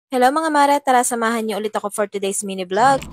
Hello mga mare, tara samahan niyo ulit ako for today's mini vlog.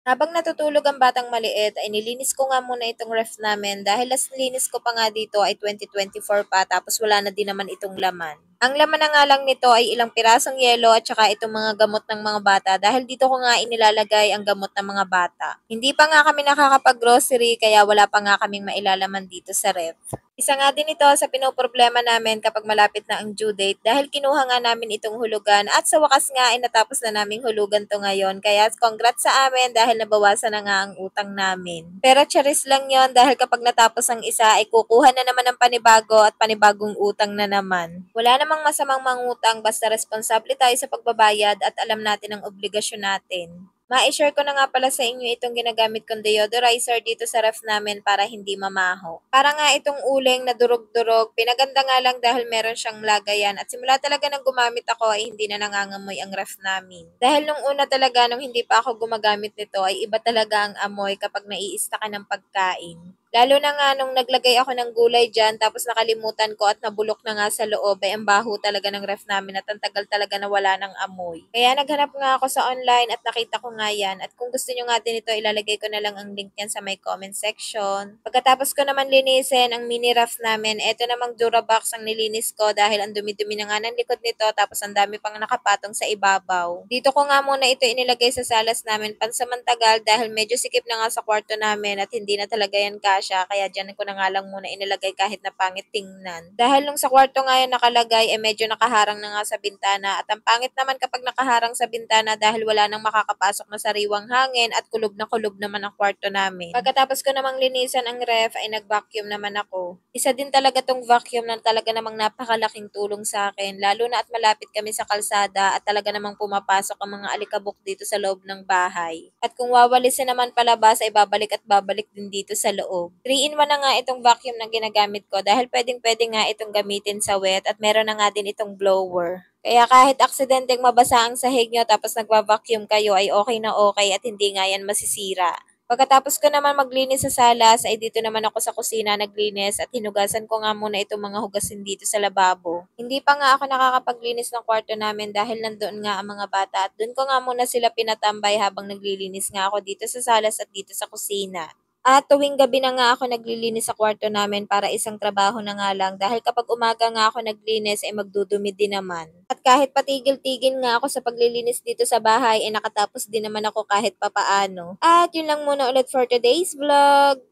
Habang natutulog ang batang maliit, ay nilinis ko nga muna itong ref namin dahil last linis ko pa nga dito ay 2024 pa tapos wala na din naman itong laman. Ang laman na nga lang nito ay ilang pirasong yelo at saka itong mga gamot ng mga bata dahil dito ko nga inilalagay ang gamot ng mga bata. Hindi pa nga kami nakakapag-grocery kaya wala pa nga kaming mailalaman dito sa ref. Isa nga din ito sa pinoproblema namin kapag malapit na ang due date dahil kinuha nga namin itong hulugan at sa wakas nga ay natapos na naming hulugan to ngayon. Kaya congrats sa amin dahil nabawasan na nga ang utang namin. Pero charis lang yon dahil kapag natapos ang isa ay kukuha na naman ng panibago at panibagong utang na naman. Wala namang masamang mangutang basta responsable tayo sa pagbabayad at alam natin ang obligasyon natin. Ma-share ko na nga pala sa inyo itong ginagamit kong deodorizer dito sa ref namin para hindi mamaho. Para nga itong uling na durog-durog, pinaganda nga lang dahil meron siyang lagayan at simula talaga nang gumamit ako ay hindi na nangangamoy ang ref namin. Dahil nung una talaga nung hindi pa ako gumagamit nito ay iba talaga ang amoy kapag naiista ka ng pagkain. Lalo na nga nung naglagay ako ng gulay dyan tapos nakalimutan ko at nabulok na nga sa loob ay ang baho talaga ng ref namin at ang tagal talaga na wala ng amoy. Kaya naghanap nga ako sa online at nakita ko nga yan at kung gusto nyo nga din ito ilalagay ko na lang ang link yan sa may comment section. Pagkatapos ko naman linisin ang mini ref namin, eto namang Durabox ang nilinis ko dahil ang dumi-dumi na nga ng likod nito tapos ang dami pang nakapatong sa ibabaw. Dito ko nga muna ito inilagay sa salas namin pansamantagal dahil medyo sikip na nga sa kwarto namin at hindi na talaga yan siya, kaya dyan ko na nga lang muna inilagay kahit na pangit tingnan. Dahil nung sa kwarto nga yan nakalagay, medyo nakaharang na nga sa bintana at ang pangit naman kapag nakaharang sa bintana dahil wala nang makakapasok na sariwang hangin at kulob na kulob naman ang kwarto namin. Pagkatapos ko namang linisan ang ref ay nag-vacuum naman ako. Isa din talaga tong vacuum na talaga namang napakalaking tulong sa akin, lalo na at malapit kami sa kalsada at talaga namang pumapasok ang mga alikabok dito sa loob ng bahay. At kung wawalisin naman palabas ay babalik at babalik din dito sa loob. 3-in-1 na nga itong vacuum na ginagamit ko dahil pwedeng-pwede nga itong gamitin sa wet at meron na nga din itong blower. Kaya kahit aksidenteng mabasa ang sahig nyo tapos nagva-vacuum kayo ay okay na okay at hindi nga yan masisira. Pagkatapos ko naman maglinis sa salas ay dito naman ako sa kusina naglinis at hinugasan ko nga muna itong mga hugasin dito sa lababo. Hindi pa nga ako nakakapaglinis ng kwarto namin dahil nandoon nga ang mga bata at doon ko nga muna sila pinatambay habang naglilinis nga ako dito sa salas at dito sa kusina. At tuwing gabi na nga ako naglilinis sa kwarto namin para isang trabaho na nga lang dahil kapag umaga nga ako naglinis ay magdudumi din naman. At kahit patigil-tigil nga ako sa paglilinis dito sa bahay ay nakatapos din naman ako kahit papaano. At yun lang muna ulit for today's vlog.